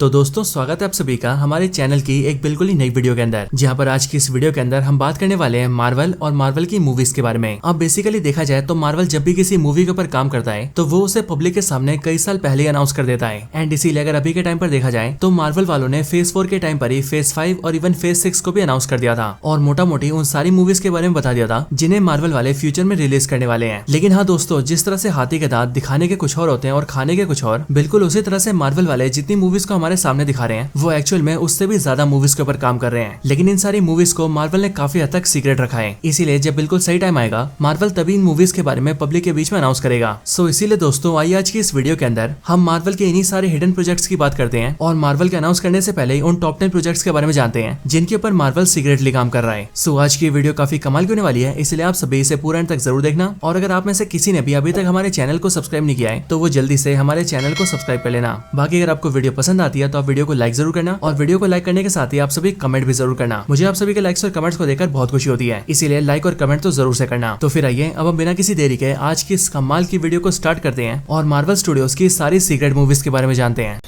तो दोस्तों स्वागत है आप सभी का हमारे चैनल की एक बिल्कुल ही नई वीडियो के अंदर, जहां पर आज की इस वीडियो के अंदर हम बात करने वाले हैं मार्वल और मार्वल की मूवीज के बारे में। अब बेसिकली देखा जाए तो मार्वल जब भी किसी मूवी के ऊपर काम करता है तो वो उसे पब्लिक के सामने कई साल पहले अनाउंस कर देता है। एंड इसीलिए अगर अभी के टाइम पर देखा जाए तो मार्वल वालों ने फेज 4 के टाइम पर ही फेज 5 और इवन फेज 6 को भी अनाउंस कर दिया था और मोटा मोटी उन सारी मूवीज के बारे में बता दिया था जिन्हें मार्वल वाले फ्यूचर में रिलीज करने वाले हैं। लेकिन हाँ दोस्तों, जिस तरह से हाथी के दांत दिखाने के कुछ और होते हैं और खाने के कुछ और, बिल्कुल उसी तरह से मार्वल वाले जितनी मूवीज को हमारे सामने दिखा रहे हैं वो एक्चुअल में उससे भी ज्यादा मूवीज के ऊपर काम कर रहे हैं। लेकिन इन सारी मूवीज को मार्वल ने काफी हद तक सीक्रेट रखा है, इसीलिए जब बिल्कुल सही टाइम आएगा मार्वल तभी इन मूवीज के बारे में पब्लिक के बीच में अनाउंस करेगा। सो इसीलिए दोस्तों आइए आज की इस वीडियो के अंदर हम मार्वल के इन्हीं सारे हिडन प्रोजेक्ट्स की बात करते हैं और मार्वल के अनाउंस करने से पहले उन टॉप 10 प्रोजेक्ट्स के बारे में जानते हैं जिनके ऊपर मार्वल सीक्रेटली काम कर रहा है। सो आज की वीडियो काफी कमाल की होने वाली है, इसलिए आप सभी इसे पूरा एंड तक जरूर देखना। और अगर आप में से किसी ने भी अभी तक हमारे चैनल को सब्सक्राइब नहीं किया है तो वो जल्दी से हमारे चैनल को सब्सक्राइब कर लेना। बाकी अगर आपको वीडियो पसंद आती है तो आप वीडियो को लाइक जरूर करना और वीडियो को लाइक करने के साथ ही आप सभी कमेंट भी जरूर करना। मुझे आप सभी के लाइक्स और कमेंट्स को देखकर बहुत खुशी होती है, इसीलिए लाइक और कमेंट तो जरूर से करना। तो फिर आइए अब हम बिना किसी देरी के आज की इस कमाल की वीडियो को स्टार्ट करते हैं और मार्वल स्टूडियोज की सारी सीक्रेट मूवीज के बारे में जानते हैं।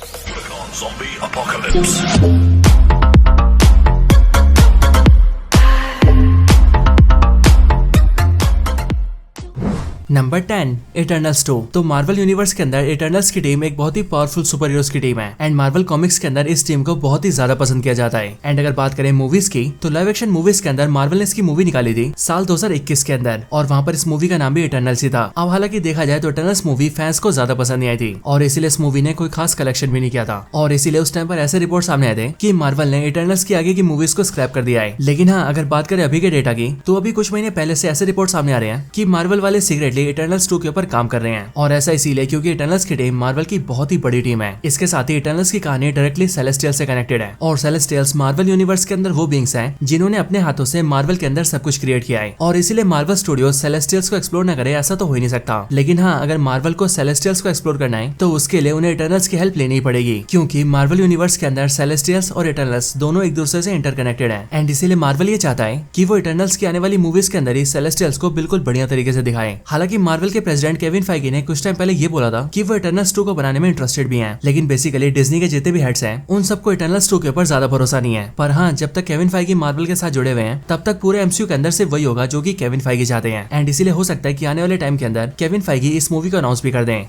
Number 10 Eternals 2। तो मार्वल यूनिवर्स के अंदर इटर्नल्स की टीम एक बहुत ही पावरफुल सुपर हीरोज की टीम है एंड मार्वल कॉमिक्स के अंदर इस टीम को बहुत ही ज्यादा पसंद किया जाता है। एंड अगर बात करें मूवीज की तो लाइव एक्शन मूवीज के अंदर मार्वल ने इसकी मूवी निकाली थी साल 2021 के अंदर और वहाँ पर इस मूवी का नाम भी इटर्नल्स ही था। अब हालांकि देखा जाए तो इटर्नल्स मूवी फैंस को ज्यादा पसंद नहीं आई थी और इसीलिए इस मूवी ने कोई खास कलेक्शन भी नहीं किया था और इसीलिए उस टाइम पर ऐसे रिपोर्ट सामने आए थे कि मार्वल ने इटर्नल्स की आगे की मूवीज को स्क्रैप कर दिया है। लेकिन हाँ, अगर बात करें अभी के डेटा की तो अभी कुछ महीने पहले से ऐसे रिपोर्ट सामने आ रहे हैं कि मार्वल वाले सीक्रेटली इटर्नल्स 2 के ऊपर काम कर रहे हैं और ऐसा इसीलिए क्योंकि इटर्नल्स की टीम मार्वल की बहुत ही बड़ी टीम है। इसके साथ ही इटर्नल्स की कहानी डायरेक्टली सेलेस्टियल से कनेक्टेड है और सेलेस्टियल्स मार्वल यूनिवर्स के अंदर वो बींग्स हैं जिन्होंने अपने हाथों से मार्वल के अंदर सब कुछ क्रिएट किया है और इसीलिए मार्वल स्टूडियो सेलेस्टियल्स को एक्सप्लोर न करे ऐसा तो हो ही नहीं सकता। लेकिन हाँ, अगर मार्वल को सेलेस्टियल्स को एक्सप्लोर करना है तो उसके लिए उन्हें इटर्नल्स की हेल्प लेनी पड़ेगी क्योंकि मार्वल यूनिवर्स के अंदर सेलेस्टियल्स और इटर्नल्स दोनों एक दूसरे से इंटरकनेक्टेड है एंड इसीलिए मार्वल ये चाहता है कि वो इटर्नल्स की आने वाली मूवीज के अंदर ही सेलेस्टियल्स को बिल्कुल बढ़िया तरीके से दिखाए। हालांकि मार्वल के प्रेसिडेंट केविन फाइगी ने कुछ टाइम पहले ये बोला था कि वो इटर्नल्स 2 को बनाने में इंटरेस्टेड भी हैं, लेकिन बेसिकली डिज्नी के जितने भी हेड्स हैं उन सबको इटर्नल्स 2 के ऊपर ज्यादा भरोसा नहीं है। पर हाँ, जब तक केविन फाइगी मार्वल के साथ जुड़े हुए हैं तब तक पूरे एमसीयू के अंदर से वही होगा जो कि केविन फाइगी चाहते हैं एंड इसीलिए हो सकता है कि आने वाले टाइम के अंदर केविन फाइगी इस मूवी को अनाउंस भी कर दें।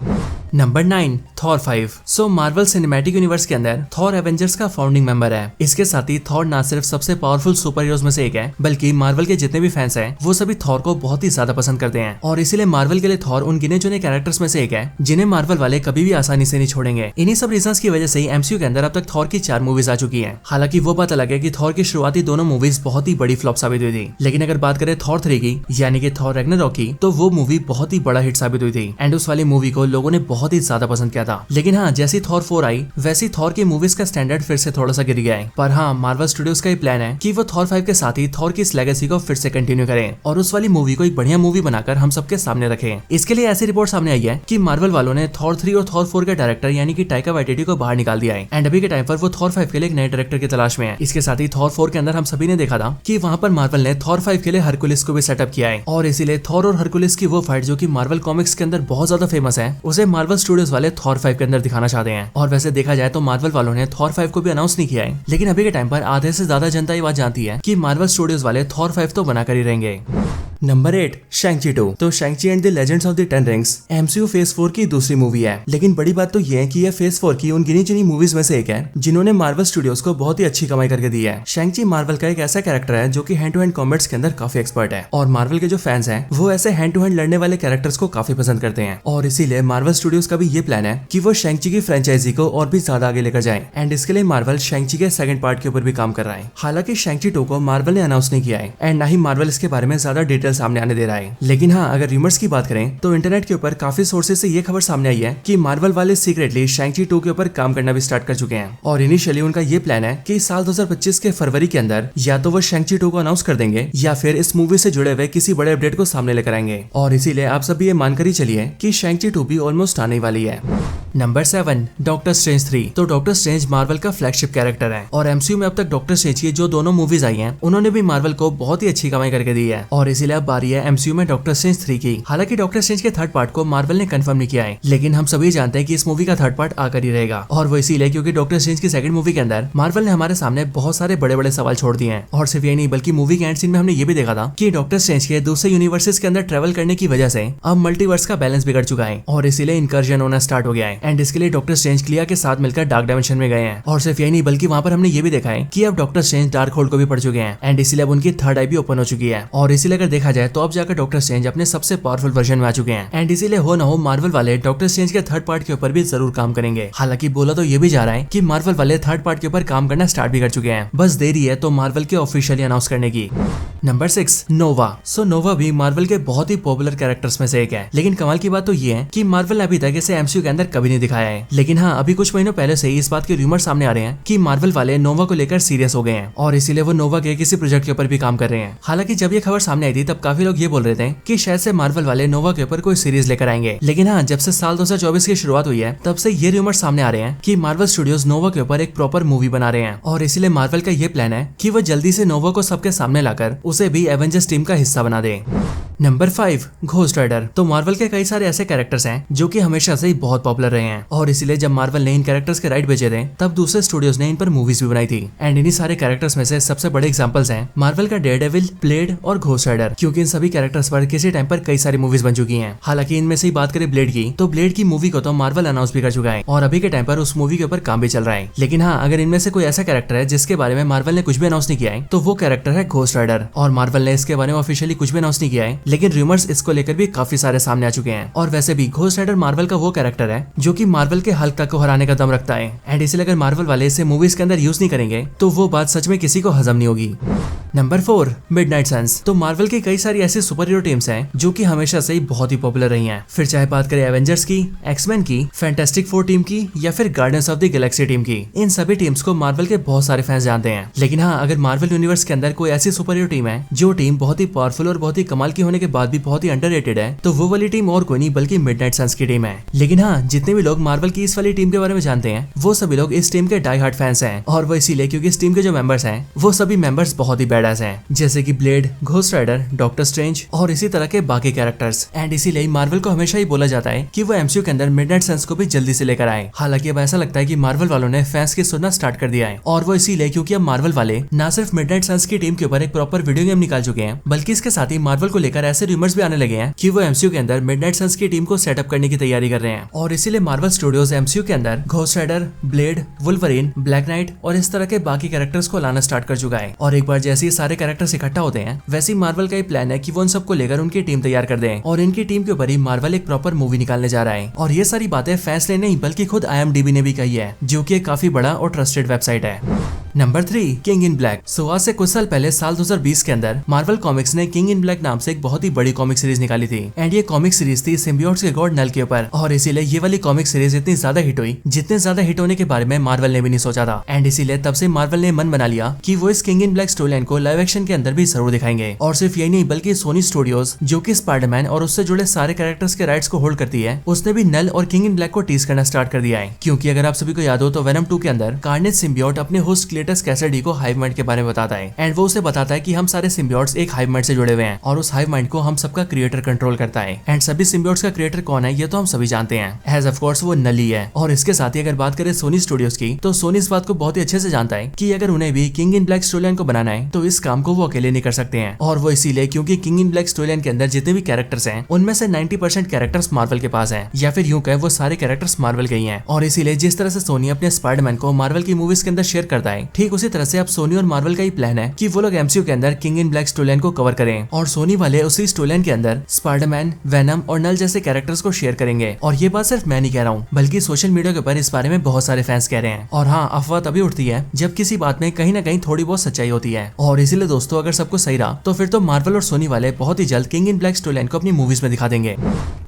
Number 9 Thor 5। सो मार्वल सिनेमैटिक यूनिवर्स के अंदर थॉर एवेंजर्स का फाउंडिंग मेंबर है। इसके साथ ही थॉर ना सिर्फ सबसे पावरफुल सुपर हीरोज में से एक है बल्कि मार्वल के जितने भी फैंस हैं वो सभी थॉर को बहुत ही ज्यादा पसंद करते हैं और इसीलिए मार्वल के लिए थॉर उन गिने चुने कैरेक्टर्स में से एक है जिन्हें मार्वल वाले कभी भी आसानी से नहीं छोड़ेंगे। इन्हीं सब रीजंस की वजह से ही एमसीयू के अंदर अब तक थॉर की 4 मूवीज आ चुकी हैं। हालांकि वो बात अलग है कि थॉर की शुरुआती दोनों मूवीज बहुत ही बड़ी फ्लॉप साबित हुई थी, लेकिन अगर बात करें थॉर 3 की यानी कि थॉर रैग्नारॉक की तो वो मूवी बहुत ही बड़ा हिट साबित हुई थी एंड उस वाली मूवी को लोगों ने बहुत ही ज्यादा पसंद किया था। लेकिन हाँ, जैसी थॉर 4 आई वैसी थॉर की मूवीज का स्टैंडर्ड फिर से थोड़ा सा गिर गया है। पर हाँ, मार्वल स्टूडियोज का ये प्लान है कि वो थॉर 5 के साथ ही थॉर की इस लेगेसी को फिर से कंटिन्यू करें और उस वाली मूवी को एक बढ़िया मूवी बनाकर हम सबके सामने रखें। इसके लिए ऐसी रिपोर्ट सामने आई है कि मार्वल वालों ने थॉर 3 और थॉर 4 के डायरेक्टर यानी कि टाइका वाइटिटी को बाहर निकाल दिया है एंड अभी के टाइम पर वो थॉर 5 के लिए एक नए डायरेक्टर की तलाश में है। इसके साथ ही थॉर 4 के अंदर हम सभी ने देखा था कि वहाँ पर मार्वल ने थॉर 5 के लिए हरकुलिस को भी सेटअप किया है और इसीलिए थॉर और हरकुलिस की वो फाइट जो कि मार्वल कॉमिक्स के अंदर बहुत ज्यादा फेमस है उसे मार्वल स्टूडियोज वाले थॉर 5 के अंदर दिखाना चाहते हैं। और वैसे देखा जाए तो मार्वल वालों ने थॉर 5 को भी अनाउंस नहीं किया है, लेकिन अभी के टाइम पर आधे से ज्यादा जनता ये बात जानती है कि मार्वल स्टूडियोज वाले थॉर 5 तो बनाकर ही रहेंगे। नंबर 8 शैंग-ची 2। तो शैंग-ची and the legends of the 10 rings MCU phase 4 की दूसरी मूवी है, लेकिन बड़ी बात तो ये है कि यह फेज 4 की उन गिनी चुनी मूवीज में से एक है जिन्होंने मार्वल स्टूडियोज को बहुत ही अच्छी कमाई करके दी है। शैंग-ची मार्वल का एक ऐसा कैरेक्टर है जो कि हैंड टू हैंड कॉम्बैट्स के अंदर काफी एक्सपर्ट है और मार्वल के जो फैंस हैं वो ऐसे हैंड टू हैंड लड़ने वाले कैरेक्टर्स को काफी पसंद करते हैं और इसीलिए मार्वल स्टूडियोज का भी ये प्लान है कि वो शैंग-ची की फ्रेंचाइजी को और भी ज्यादा आगे लेकर जाए एंड इसके लिए मार्वल शैंग-ची के सेकंड पार्ट के ऊपर भी काम कर रहा है। हालांकि शैंग-ची 2 को मार्वल ने अनाउंस नहीं किया है एंड ना ही मार्वल इसके बारे में ज्यादा डिटेल सामने आने दे रहा है। लेकिन हाँ, अगर रूमर्स की बात करें तो इंटरनेट के ऊपर काफी सोर्सेज से ये खबर सामने आई है कि मार्वल वाले सीक्रेटली शैंग-ची 2 के ऊपर काम करना भी स्टार्ट कर चुके हैं और इनिशियली उनका ये प्लान है कि साल 2025 के फरवरी के अंदर या तो वो शैंग-ची 2 को अनाउंस कर देंगे या फिर इस मूवी से जुड़े हुए किसी बड़े अपडेट को सामने लेकर आएंगे और इसीलिए आप सब ये मानकर ही चलिए कि शैंग-ची 2 भी ऑलमोस्ट आने वाली है। Number 7 doctor strange 3। तो डॉक्टर स्ट्रेंज मार्वल का फ्लैगशिप कैरेक्टर है और एमसीयू में अब तक डॉक्टर स्ट्रेंज की जो दोनों मूवीज आई हैं उन्होंने भी मार्वल को बहुत ही अच्छी कमाई करके दी है और इसीलिए अब बारी है एमसीयू में डॉक्टर स्ट्रेंज 3 की। हालांकि डॉक्टर स्ट्रेंज के थर्ड पार्ट को मार्वल ने कंफर्म नहीं किया है, लेकिन हम सभी जानते हैं कि इस मूवी का थर्ड पार्ट आकर ही रहेगा और वो इसीलिए क्योंकि डॉक्टर स्ट्रेंज की सेकंड मूवी के अंदर मार्वल ने हमारे सामने बहुत सारे बड़े बड़े सवाल छोड़ दिए हैं। और सिर्फ ये नहीं बल्कि मूवी के एंड सीन में हमने ये भी देखा था कि डॉक्टर स्ट्रेंज के दूसरे यूनिवर्सेस के अंदर ट्रेवल करने की वजह से अब मल्टीवर्स का बैलेंस बिगड़ चुका है और इसीलिए इनकर्जन होना स्टार्ट हो गया है। एंड इसके लिए डॉक्टर स्ट्रेंज क्लिया के साथ मिलकर डार्क डायमेंशन में गए हैं और सिर्फ यही नहीं बल्कि वहां पर हमने ये भी देखा है कि अब डॉक्टर स्ट्रेंज डार्क होल्ड को भी पढ़ चुके हैं एंड इसीलिए अब उनकी थर्ड आई भी ओपन हो चुकी है और इसीलिए अगर देखा जाए तो अब जाकर डॉक्टर स्ट्रेंज अपने सबसे पावरफुल वर्जन में आ चुके हैं। एंड इसीलिए हो ना हो मार्वल वाले डॉक्टर स्ट्रेंज के थर्ड पार्ट के ऊपर भी जरूर काम करेंगे। हालांकि बोला तो ये भी जा रहा है कि मार्वल वाले थर्ड पार्ट के ऊपर काम करना स्टार्ट भी कर चुके हैं, बस देरी है तो मार्वल के ऑफिशियली अनाउंस करने की। नंबर 6 नोवा। सो नोवा भी मार्वल के बहुत ही पॉपुलर कैरेक्टर्स में से एक है, लेकिन कमाल की बात तो ये है कि मार्वल ने अभी तक इसे एमसीयू के अंदर कभी नहीं दिखाया है। लेकिन हाँ, अभी कुछ महीनों पहले से ही इस बात के रूमर सामने आ रहे हैं कि मार्वल वाले नोवा को लेकर सीरियस हो गए हैं और इसीलिए वो नोवा के किसी प्रोजेक्ट के ऊपर भी काम कर रहे हैं। हालांकि जब ये खबर सामने आई थी तब काफी लोग ये बोल रहे थे कि शायद से मार्वल वाले नोवा के ऊपर कोई सीरीज लेकर आएंगे, लेकिन हाँ, जब से साल 2024 की शुरुआत हुई है तब से ये रूमर सामने आ रहे हैं कि मार्वल स्टूडियोज नोवा के ऊपर एक प्रॉपर मूवी बना रहे हैं और इसीलिए मार्वल का ये प्लान है कि वो जल्दी से नोवा को सबके सामने लाकर उसे भी एवेंजर्स टीम का हिस्सा बना दे। Number 5 ghost rider. तो मार्वल के कई सारे ऐसे कैरेक्टर्स हैं जो कि हमेशा से ही बहुत पॉपुलर रहे हैं और इसीलिए जब मार्वल ने इन कैरेक्टर्स के राइट बेचे थे तब दूसरे स्टूडियोज ने इन पर मूवीज भी बनाई थी। एंड इन्हीं सारे कैरेक्टर्स में से सबसे बड़े एग्जांपल्स हैं मार्वल का डेयरडेविल, ब्लेड और घोस्ट राइडर, क्योंकि इन सभी कैरेक्टर्स पर किसी टाइम पर कई सारी मूवीज बन चुकी हैं। हालांकि इनमें से ही बात करें ब्लेड की तो ब्लेड की मूवी को तो मार्वल अनाउंस भी कर चुका है और अभी के टाइम पर उस मूवी के ऊपर काम भी चल रहा है। लेकिन हाँ, अगर इनमें से कोई ऐसा कैरेक्टर है जिसके बारे में मार्वल ने कुछ भी अनाउंस नहीं किया है तो वो कैरेक्टर है घोस्ट राइडर और मार्वल ने इसके बारे में ऑफिशियली कुछ भी अनाउंस नहीं किया है, लेकिन रूमर्स इसको लेकर भी काफी सारे सामने आ चुके हैं। और वैसे भी घोस्ट राइडर मार्वल का वो कैरेक्टर है जो कि मार्वल के हल्क को हराने का दम रखता है एंड इसलिए अगर मार्वल वाले इसे मूवीज के अंदर यूज नहीं करेंगे तो वो बात सच में किसी को हजम नहीं होगी। Number 4 midnight sons. तो मार्वल की कई सारी ऐसी सुपर हीरो टीम्स हैं जो कि हमेशा से ही बहुत ही पॉपुलर रही हैं, फिर चाहे बात करें एवेंजर्स की, एक्समैन की, फैंटास्टिक फोर टीम की या फिर guardians of the Galaxy team की। इन सभी टीम्स को मार्वल के बहुत सारे फैंस जानते हैं। लेकिन हाँ, अगर मार्वल यूनिवर्स के अंदर कोई ऐसी सुपर हीरो टीम है जो टीम बहुत ही पावरफुल और बहुत ही कमाल की होने के बाद भी बहुत ही अंडररेटेड है तो वो वाली टीम और कोई नहीं बल्कि मिडनाइट सन्स की टीम है। लेकिन हाँ, जितने भी लोग मार्वल की इस वाली टीम के बारे में जानते हैं वो सभी लोग इस टीम के डाई हार्ड फैंस हैं और वो इसीलिए क्योंकि इस टीम के जो मेंबर्स हैं वो सभी मेंबर्स बहुत ही बैडअस हैं, जैसे कि Blade, Ghost Rider, Doctor Strange और इसी तरह के बाकी कैरेक्टर्स। एंड इसीलिए मार्वल को हमेशा ही बोला जाता है कि वो एमसीयू के अंदर मिडनाइट सन्स को भी जल्दी से लेकर आए। हालांकि अब ऐसा लगता है कि मार्वल वालों ने फैंस की सुनना स्टार्ट कर दिया है और वो इसीलिए क्योंकि अब मार्वल वाले न सिर्फ मिडनाइट सन्स की टीम के ऊपर एक प्रॉपर वीडियो गेम निकाल चुके हैं बल्कि इसके साथ ही मार्वल को लेकर ऐसे रूमर्स भी आने लगे हैं कि वो एमसीयू के अंदर मिडनाइट सन्स की टीम को सेटअप करने की तैयारी कर रहे हैं और इसीलिए मार्वल स्टूडियोज एमसीयू के अंदर Ghost Rider, Blade, Wolverine, Black Knight और इस तरह के बाकी कैरेक्टर्स को लाना स्टार्ट कर चुका है। और एक बार जैसे ही सारे कैरेक्टर्स इकट्ठा होते हैं वैसे ही मार्वल का प्लान है कि वो उन सबको लेकर उनकी टीम तैयार कर दें और इनकी टीम के ऊपर ही मार्वल एक प्रॉपर मूवी निकालने जा रहा है। और ये सारी बातें फैंस ने नहीं बल्कि खुद IMDb ने भी कही है, जो कि एक काफी बड़ा और ट्रस्टेड वेबसाइट है। Number 3 king in black. So आज से कुछ साल पहले साल 2020 के अंदर मार्वल कॉमिक्स ने किंग इन ब्लैक नाम से एक बहुत ही बड़ी कॉमिक सीरीज निकाली थी एंड ये कॉमिक सीरीज थी सिम्बियोट्स के गॉड नल के ऊपर और इसीलिए ये वाली कॉमिक सीरीज इतनी ज्यादा हिट हुई जितने ज्यादा हिट होने के बारे में मार्वल ने भी नहीं सोचा था। एंड इसीलिए तब से मार्वल ने मन बना लिया कि वो इस king in black story line को लाइव एक्शन के अंदर भी जरूर दिखाएंगे। और सिर्फ यही नहीं बल्कि सोनी स्टूडियोज जो कि स्पाइडरमैन और उससे जुड़े सारे कैरेक्टर्स के राइट्स को होल्ड करती है उसने भी नल और किंग इन ब्लैक को टीज करना स्टार्ट कर दिया है। क्योंकि अगर आप सभी को याद हो तो वेनम 2 के अंदर कार्नेज सिम्बियोट अपने होस्ट क्लेटस कैसिडी को हाइव माइंड के बारे में बताता है एंड वो उसे बताता है कि हम सारे सिम्बियोट्स एक हाइव माइंड से जुड़े हुए हैं और उस हाइव माइंड को हम सबका क्रिएटर कंट्रोल करता है। एंड सभी सिम्बियोट्स का क्रिएटर कौन है ये तो हम सभी जानते हैं, एज ऑफ कोर्स वो नली है। और इसके साथ ही अगर बात करें सोनी स्टूडियोज की तो सोनी इस बात को बहुत ही अच्छे से जानता है कि अगर उन्हें भी king in black story line को बनाना है तो इस काम को वो अकेले नहीं कर सकते हैं। और वो इसीलिए क्योंकि king in black story line के अंदर जितने भी कैरेक्टर्स हैं उनमें से 90% कैरेक्टर्स मार्वल के पास हैं, या फिर यूं कहें वो सारे कैरेक्टर्स मार्वल के ही हैं। और इसीलिए जिस तरह से सोनी अपने स्पाइडरमैन को मार्वल की मूवीज के अंदर शेयर करता है ठीक उसी तरह से अब सोनी और मार्वल का ही प्लान है कि वो लोग एमसीयू के अंदर king in black story line को कवर करें और सोनी वाले उसी स्टोरी लाइन के अंदर स्पाइडरमैन, वेनम और नल जैसे कैरेक्टर्स को शेयर करेंगे। और ये बात सिर्फ मैं नहीं कह रहा हूँ बल्कि सोशल मीडिया के ऊपर इस बारे में बहुत सारे फैंस कह रहे हैं। और हाँ, अफवाह तभी उठती है जब किसी बात में कहीं ना कहीं थोड़ी बहुत सच्चाई होती है। और इसीलिए दोस्तों अगर सब कुछ सही रहा तो फिर तो मार्वल और सोनी वाले बहुत ही जल्द king in black story line को अपनी मूवीज में दिखा देंगे।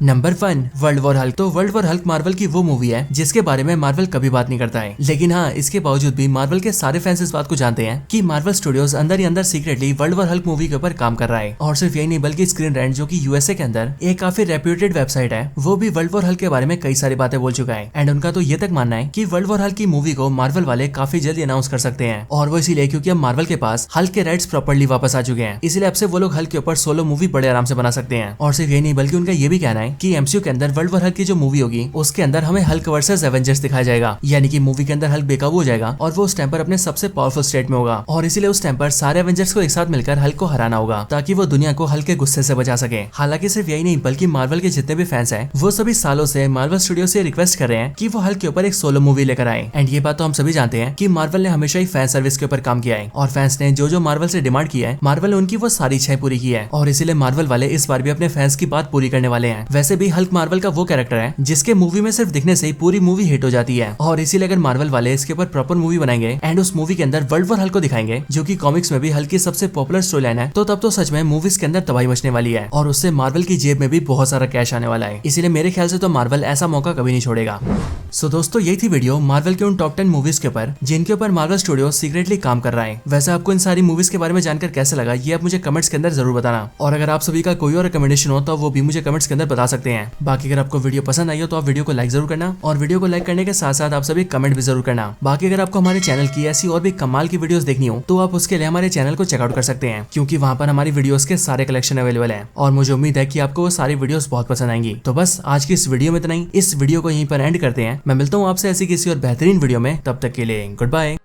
Number 1 world war Hulk. तो वर्ल्ड वॉर हल्क मार्वल की वो मूवी है जिसके बारे में मार्वल कभी बात नहीं करता है, लेकिन हाँ इसके बावजूद भी मार्वल के सारे सारे फैंस इस बात को जानते हैं कि मार्वल स्टूडियोज अंदर ही अंदर secretly world war Hulk movie के ऊपर काम कर रहा है। और सिर्फ यही नहीं बल्कि स्क्रीन रैंट जो कि यूएसए के अंदर एक काफी रेप्यूटेड वेबसाइट है, वो भी वर्ल्ड वॉर हल्क के बारे में कई सारी बातें बोल चुका है। एंड उनका तो ये तक मानना है कि वर्ल्ड वॉर हल्क की मूवी को मार्वल वाले काफी जल्दी अनाउंस कर सकते हैं। और वो इसीलिए क्योंकि अब मार्वल के पास हल्क के राइट्स प्रॉपर्ली वापस आ चुके हैं, इसलिए अब से वो लोग हल्क के ऊपर सोलो मूवी बड़े आराम से बना सकते हैं। और सिर्फ यही नहीं बल्कि उनका ये भी कहना है कि एमसीयू के अंदर वर्ल्ड वॉर हल्क की जो मूवी होगी उसके अंदर हमें हल्क वर्सेस एवेंजर्स दिखाया जाएगा, यानी कि मूवी के अंदर हल्क बेकाबू हो जाएगा और वो उस टाइम पर अपने सबसे पावरफुल स्टेट में होगा। और इसीलिए उस टाइम पर सारे एवेंजर्स को एक साथ मिलकर हल्क को हराना होगा ताकि वो दुनिया को हल्क के गुस्से से बचा सके। हालांकि सिर्फ यही नहीं बल्कि मार्वल के जितने भी फैंस हैं वो सभी सालों से मार्वल स्टूडियो से रिक्वेस्ट कर रहे हैं कि वो हल्क के ऊपर एक सोलो मूवी लेकर आए। एंड ये बात तो हम सभी जानते हैं कि मार्वल ने हमेशा ही फैन सर्विस के ऊपर काम किया है और फैंस ने जो मार्वल से डिमांड किया है मार्वल ने उनकी वो सारी इच्छाएं पूरी की है। और इसीलिए मार्वल वाले इस बार भी अपने फैंस की बात पूरी करने वाले हैं। वैसे भी हल्क मार्वल का वो कैरेक्टर है जिसके मूवी में सिर्फ दिखने से ही पूरी मूवी हिट हो जाती है। और इसीलिए अगर मार्वल वाले इसके ऊपर प्रॉपर मूवी बनाएंगे एंड उस मूवी के अंदर वर्ल्ड वॉर हल्क को दिखाएंगे जो कि कॉमिक्स में भी हल्क की सबसे पॉपुलर स्टोरी लाइन है, तो तब तो सच में मूवीज के अंदर तबाही मचने वाली है और उससे मार्वल की जेब में भी बहुत सारा कैश आने वाला है। इसीलिए मेरे ख्याल से तो मार्वल ऐसा मौका कभी नहीं छोड़ेगा। सो दोस्तों यही थी वीडियो मार्वल के उन टॉप 10 मूवीज के ऊपर जिनके ऊपर मार्वल स्टूडियो सीक्रेटली काम कर रहा है। वैसे आपको इन सारी मूवीज के बारे में जानकर कैसा लगा ये आप मुझे कमेंट्स के अंदर जरूर बताना। और अगर आप सभी का कोई और रिकमेंडेशन हो तो वो भी मुझे कमेंट्स के अंदर बता सकते हैं। बाकी अगर आपको वीडियो पसंद आई हो तो आप वीडियो को लाइक जरूर करना और वीडियो को लाइक करने के साथ साथ आप सभी कमेंट भी जरूर करना। बाकी अगर आपको हमारे चैनल की ऐसी और भी कमाल की वीडियोस देखनी हो तो आप उसके लिए हमारे चैनल को चेकआउट कर सकते हैं, क्योंकि वहाँ पर हमारी वीडियोस के सारे कलेक्शन अवेलेबल है और मुझे उम्मीद है कि आपको वो सारी वीडियोस बहुत पसंद आएंगी। तो बस आज की इस वीडियो में इतना ही। इस वीडियो को यहीं पर एंड करते हैं। मैं मिलता हूँ आपसे ऐसी किसी और बेहतरीन वीडियो में, तब तक के लिए गुड बाय।